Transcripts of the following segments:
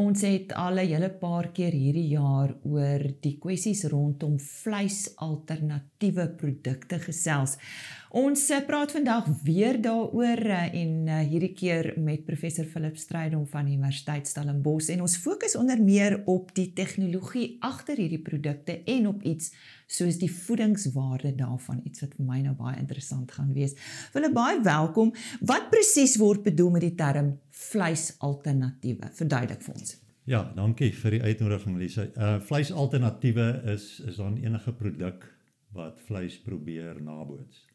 Ons het al 'n hele paar keer hierdie jaar oor die kwessies rondom vleisalternatiewe produkte gesels. Ons praat vandag weer daaroor en hierdie keer met professor Philip Strydom van die Universiteit Stellenbosch en ons fokus onder meer op die tegnologie agter hierdie produkte en op iets soos die voedingswaarde daarvan, iets wat vir my nou baie interessant gaan wees. Philip, baie welkom. Wat presies word bedoel met die term vleisalternatiewe? Verduidelik vir ons. Ja, dankie vir die uitnodiging, Lisa. Vleisalternatiewe is dan enige produk wat vleis probeer naboots.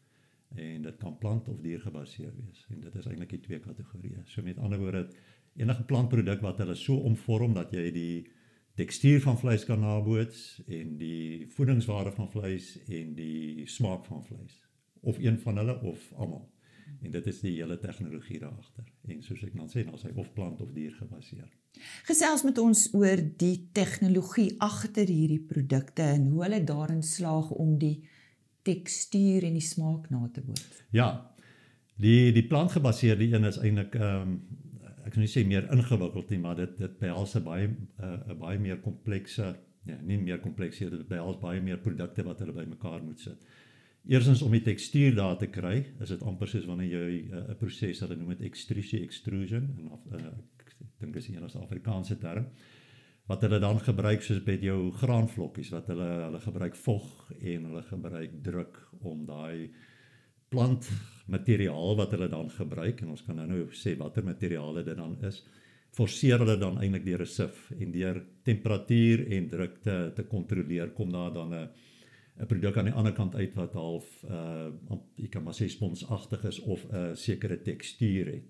En dit kan plant of diergebaseer wees. En dit is eintlik die twee kategorieë. So met ander woorde, enige plantproduk wat hulle so omvorm dat jy die tekstuur van vleis kan naboots en die voedingswaarde van vleis en die smaak van vleis. Of een van hulle of almal. En dit is die hele tegnologie daarachter. En soos ek dan sê, dan is hy of plant of dier gebaseer. Gesels met ons oor die tegnologie agter hierdie produkte en hoe hulle daarin slaag om die tekstuur en die smaak na te bootse. Ja, die plantgebaseerde een is eintlik, ek kan nie sê meer ingewikkeld nie, maar dit behels 'n baie meer komplekse, ja, nie meer komplekse, dit behels baie meer produkte wat hulle bymekaar moet sit. Eerstens om die tekstuur daar te kry, is dit amper soos wanneer jy 'n proses, hulle noem dit extrusion, en ek dink is die enigste Afrikaanse term, wat hulle dan gebruik soos met jou graanvlokkies, wat hulle gebruik vog en hulle gebruik druk om daai plantmateriaal wat hulle dan gebruik, en ons kan nou sê watter materiale dit dan is, forceer hulle dan eintlik deur 'n sif en deur temperatuur en druk te kontroleer, kom daar dan 'n produk aan die ander kant uit wat half, jy kan maar sê sponsagtig is of 'n sekere tekstuur het.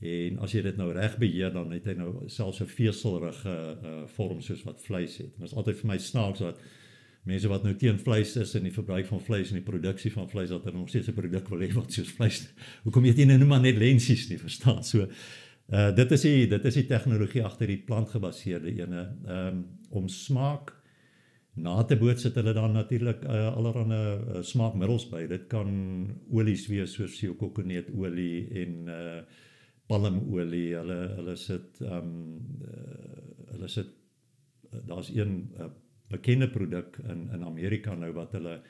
En as jy dit nou reg beheer, dan het hy nou selfs 'n veselrige vorm soos wat vleis het. En dit is altyd vir my snaaks dat mense wat nou teen vleis is en die verbruik van vleis en die produksie van vleis, dat hulle nog steeds 'n produk wil hê wat soos vleis. Hoekom eet jy nou maar net lensies nie, verstaan? So dit is die tegnologie agter die plantgebaseerde ene. Om smaak na te boot sit hulle dan natuurlik allerlei smaakmiddels by. Dit kan olies wees soos jou kokoneetolie en palmolie. Hulle sit daar's een bekende produk in Amerika nou wat hulle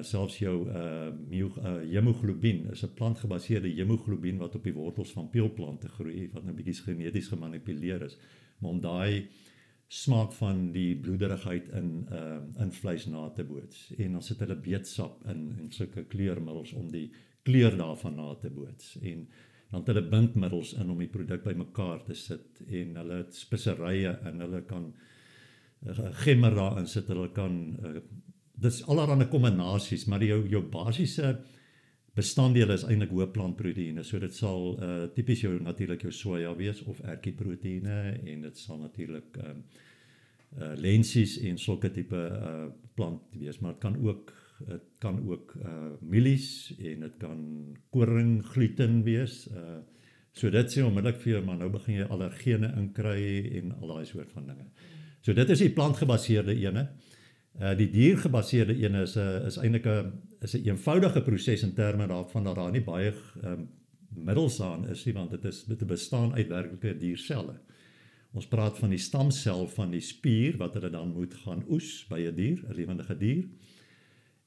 selfs jou hemoglobien, is 'n plantgebaseerde hemoglobien wat op die wortels van peulplante groei, wat nou bietjie geneties gemanipuleer is, maar om daai smaak van die bloederigheid in vleis na te boots. En dan sit hulle beetsap in sulke kleurmiddels om die kleur daarvan na te boots. En dan het hulle bindmiddels in om die produk bymekaar te sit en hulle het speserye en hulle kan gemmer daarin sit, hulle kan dis allerlei kombinasies, maar jou basiese bestanddele is eintlik hoë plantproteïene, so dit sal tipies natuurlik jou soja wees of ertjieproteïene en dit sal natuurlik lensies en sulke tipe plant wees, maar dit kan ook mielies en dit kan koring, gluten wees. So dit sê onmiddellik vir jou, maar nou begin jy allergene inkry en al daai soort van dinge. So dit is die plantgebaseerde ene. Die diergebaseerde ene is eintlik 'n eenvoudige proses in terme daarvan dat daar nie baie middels aan is nie, want dit bestaan uit werklike dierselle. Ons praat van die stamsel van die spier wat hulle dan moet gaan oes by 'n dier, 'n lewendige dier.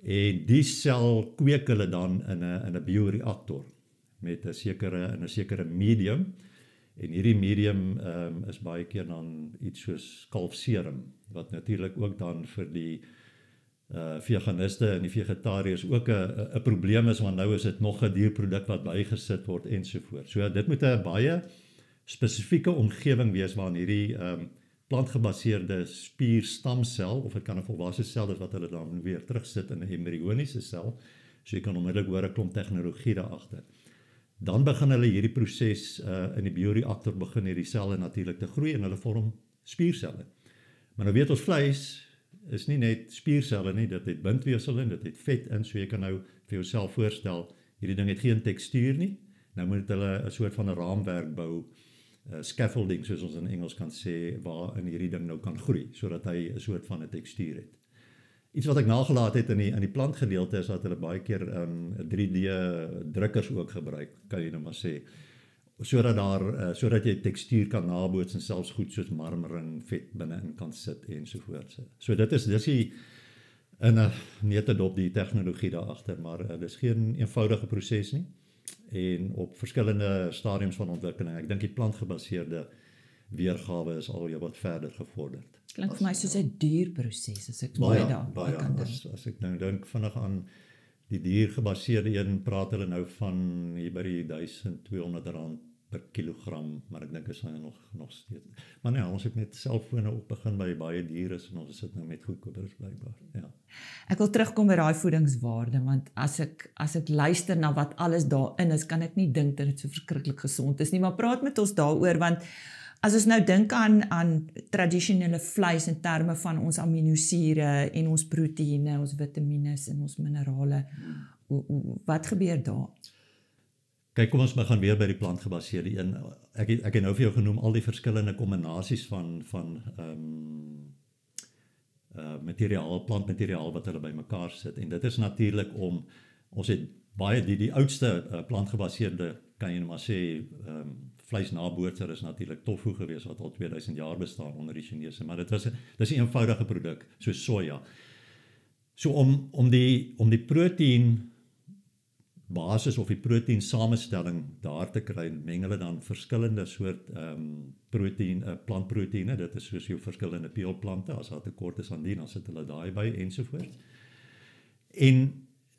En die sel kweek hulle dan in 'n bioreaktor met 'n sekere medium. En hierdie medium is baie keer dan iets soos kalfserum, wat natuurlik ook dan vir die veganiste en die vegetariërs ook 'n probleem is, want nou is dit nog 'n dierproduk wat bygesit word ensovoorts. So dit moet 'n baie spesifieke omgewing wees waarin hierdie plantgebaseerde spierstamsel, of dit kan 'n volwasse sel is wat hulle dan weer terugsit in 'n embrioniese sel, so jy kan onmiddellik hoor 'n klomp tegnologie daar agter. Dan begin hulle hierdie proses in die bioreaktor begin hierdie selle natuurlik te groei en hulle vorm spierselle. Maar nou weet ons vleis is nie net spierselle nie, dit het bindweefsel in, dit het vet in, so jy kan nou vir jouself voorstel, hierdie ding het geen tekstuur nie, nou moet hulle 'n soort van 'n raamwerk bou, scaffolding soos ons in Engels kan sê, waarin hierdie ding nou kan groei, sodat hy 'n soort van 'n tekstuur het. Iets wat ek nagelaat het in die plantgedeelte is dat hulle baie keer 3D drukkers ook gebruik, kan jy nou maar sê, sodat jy tekstuur kan naboots en selfs goed soos marmering, vet binne-in kan sit ensovoorts. So dis die in 'n neutedop die tegnologie daar agter, maar dis geen eenvoudige proses nie. En op verskillende stadiums van ontwikkeling. Ek dink die plantgebaseerde weergawe is al wat verder gevorderd. Klink vir my soos 'n duur proses as ek baie kan dink. As ek nou dink vinnig aan die diergebaseerde een, praat hulle nou van hier by die R1200 per kilogram, maar ek dink is hy nog steeds. Maar nee, ons het met selfone ook begin by baie diere en ons sit nou met goedkopers blykbaar. Ja. Ek wil terugkom by daai voedingswaarde, want as ek luister na wat alles daarin is, kan ek nie dink dat dit so verskriklik gesond is nie, maar praat met ons daaroor, want as ons nou dink aan tradisionele vleis in terme van ons aminosure en ons proteïene, ons vitamiene en ons minerale, wat gebeur daar? Kyk, kom ons gaan weer by die plantgebaseerde een. Ek het nou vir jou genoem al die verskillende kombinasies van plantmateriaal wat hulle bymekaar sit. En dit is natuurlik ons het baie die oudste plantgebaseerde, kan jy nou maar sê, vleisnabootser is natuurlik tofu gewees wat al 2000 jaar bestaan onder die Chinese, maar dis 'n eenvoudige produk, soos soja. So om die proteïen basis of die proteïen samestelling daar te kry, meng hulle dan verskillende soort plantproteïene, dit is soos jou verskillende peulplante, as daar tekort is aan die, dan sit hulle daai by ensovoorts. En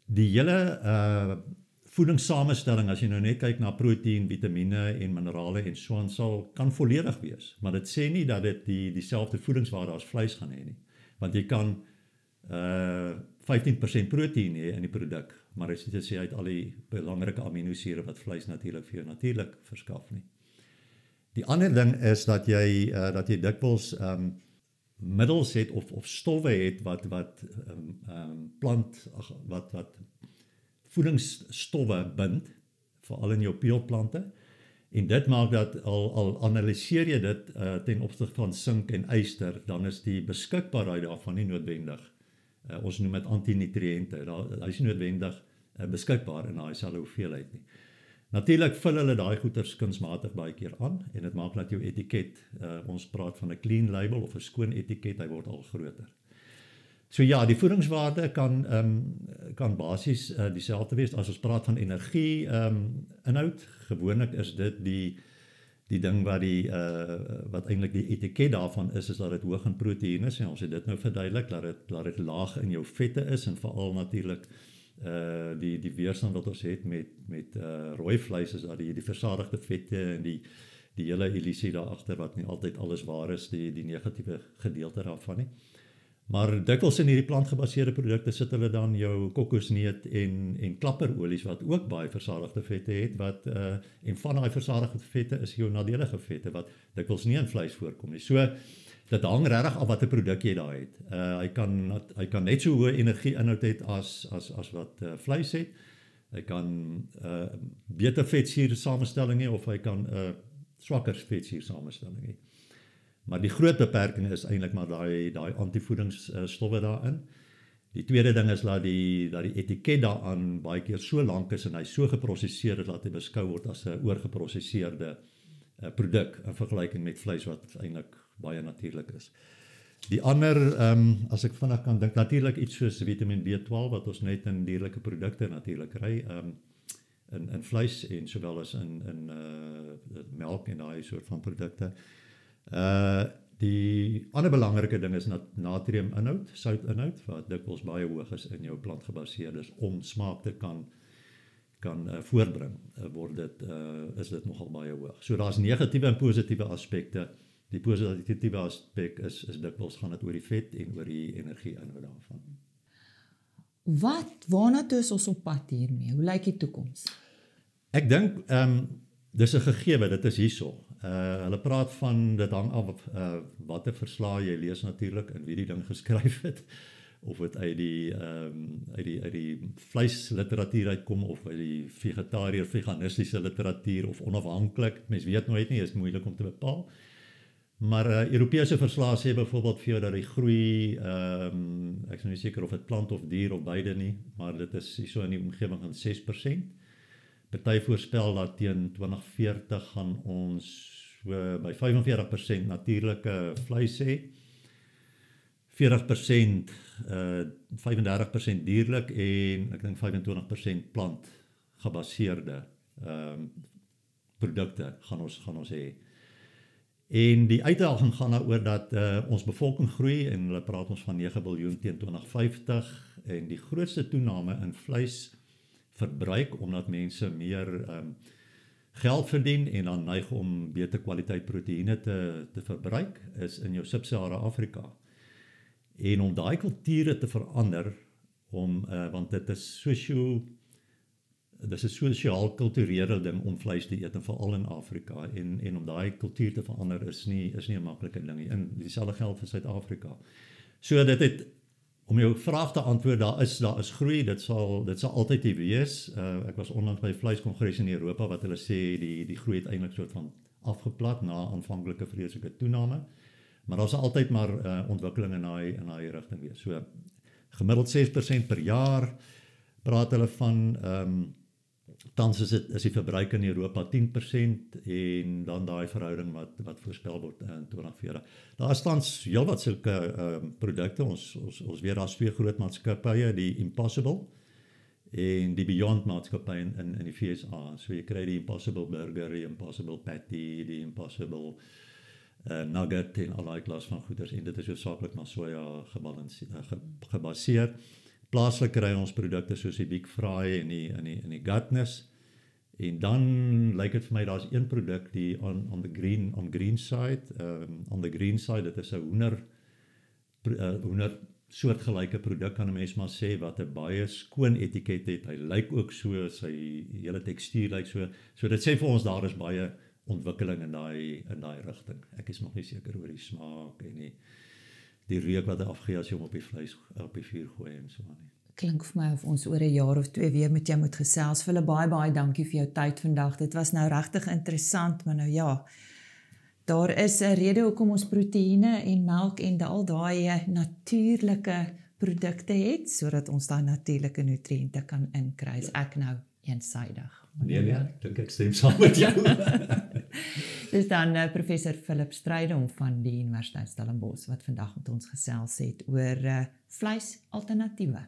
die hele voedingssamestelling, as jy nou net kyk na proteïen, vitamiene en minerale en so aan, kan volledig wees, maar dit sê nie dat dit dieselfde voedingswaarde as vleis gaan hê nie, want jy kan 15% proteïen hê in die produk, maar as jy sê uit al die belangrike aminosure wat vleis natuurlik vir jou natuurlik verskaf nie. Die ander ding is dat jy dikwels middels het of stowwe het wat voedingsstowwe bind, veral in jou peulplante, en dit maak dat al analiseer jy dit ten opsigte van sink en yster, dan is die beskikbaarheid daarvan nie noodwendig. Ons noem dit antinutriënte, hy is noodwendig beskikbaar in daai selfde hoeveelheid nie. Natuurlik vul hulle daai goeders kunsmatig baie keer aan, en dit maak dat jou etiket, ons praat van 'n clean label of 'n skoon etiket, hy word al groter. So ja, die voedingswaarde kan basies dieselfde wees. As ons praat van energie inhoud, gewoonlik is dit die ding wat eintlik die etiket daarvan is dat dit hoog in proteïene is, en ons het dit nou verduidelik, dat dit laag in jou vette is, en veral natuurlik die weerstand wat ons het met rooi vleis is dat die versadigde vette en die hele illusie daar agter wat nie altyd alles waar is, die negatiewe gedeelte daarvan nie. Maar dikwels in hierdie plantgebaseerde produkte sit hulle dan jou kokosneut en klapperolies wat ook baie versadigde vette het, en van daai versadigde vette is jou nadelige vette wat dikwels nie in vleis voorkom nie. So dit hang regtig af watter produk jy daar het. Hy kan net so hoë energie-inhoud het as wat vleis het. Hy kan beter vetsuur samestelling hê of hy kan swakker vetsuur samestelling hê. Maar die groot beperking is eintlik maar daai antivoedingsstowwe daarin. Die tweede ding is dat die etiket daaraan baie keer so lank is en hy so geprosesseer is dat hy beskou word as 'n oorgeprosesseerde produk in vergelyking met vleis wat eintlik baie natuurlik is. Die ander, as ek vinnig kan dink, natuurlik iets soos Vitamin B12 wat ons net in dierlike produkte natuurlik kry, in vleis en sowel as in melk en daai soort van produkte. Die ander belangrike ding is natriuminhoud, soutinhoud, wat dikwels baie hoog is in jou plantgebaseerdes om smaak te kan voorbring, is dit nogal baie hoog. So daar's negatiewe en positiewe aspekte. Die positiewe aspek is dikwels gaan dit oor die vet en oor die energie-inhoud daarvan. Waarna toe is ons op pad hiermee? Hoe lyk die toekoms? Ek dink, dis 'n gegewe, dit is hierso. Hulle praat van, dit hang af watter verslae jy lees natuurlik en wie die ding geskryf het, of dit uit die vleisliteratuur uitkom of uit die veganistiese literatuur of onafhanklik, mens weet nooit nie, is moeilik om te bepaal. Maar Europese verslae sê byvoorbeeld vir jou dat die groei, ek is nou nie seker of dit plant of dier of beide nie, maar dit is so in die omgewing van 6%. Party voorspel dat teen 2040 gaan ons so by 45% natuurlike vleis hê. 40%, 35% dierlik en ek dink 25% plant gebaseerde produkte gaan ons hê. En die uitdaging gaan daaroor dat ons bevolking groei en hulle praat ons van 9 biljoen teen 2050 en die grootste toename in vleisverbruik omdat mense meer geld verdien en dan neig om beter kwaliteit proteïene te verbruik is in jou Sub-Sahara Afrika. En om daai kulture te verander want dit is dis 'n sosiaal-kulturele ding om vleis te eet en veral in Afrika en om daai kultuur te verander is nie 'n maklike ding nie. En dieselfde geld vir Suid-Afrika. So dit het om jou vraag te antwoord, daar is groei, dit sal altyd wees. Ek was onlangs by 'n vleiskongres in Europa wat hulle sê die groei het eintlik soort van afgeplat na aanvanklike vreeslike toename. Maar daar sal altyd maar ontwikkeling in daai rigting wees. So gemiddeld 6% per jaar praat hulle van tans is die verbruik in Europa 10% en dan daai verhouding wat voorspel word in 2040. Daar is tans heelwat sulke produkte. Ons weet daar's twee groot maatskappye, die Impossible en die Beyond maatskappy in die VSA. So jy kry die Impossible Burger, die Impossible Patty, die Impossible Nugget en al daai klas van goeders en dit is hoofsaaklik na soja gebaseer. Plaaslik kry ons produkte soos die Big Fry en die Gutness. En dan lyk dit vir my daar's een produk die on the green side, on the green side, dit is 'n hoender soortgelyke produk kan 'n mens maar sê wat 'n baie skoon etiket het. Hy lyk ook so, sy hele tekstuur lyk so. So dit sê vir ons daar is baie ontwikkeling in daai rigting. Ek is nog nie seker oor die smaak en die reuk wat afgee as jy hom op die vleis op die vuur gooi en so aan. Klink vir my of ons oor 'n jaar of 2 weer met jou moet gesels. Vir hulle baie dankie vir jou tyd vandag. Dit was nou regtig interessant, maar nou ja, daar is 'n rede hoekom ons proteïene en melk en al daai natuurlike produkte het, sodat ons daai natuurlike nutriënte kan inkry. Ek nou eensydig. Nee, ek dink ek stem saam met jou. Dis dan professor Philip Strydom van die Universiteit Stellenbosch wat vandag met ons gesels het oor vleisalternatiewe.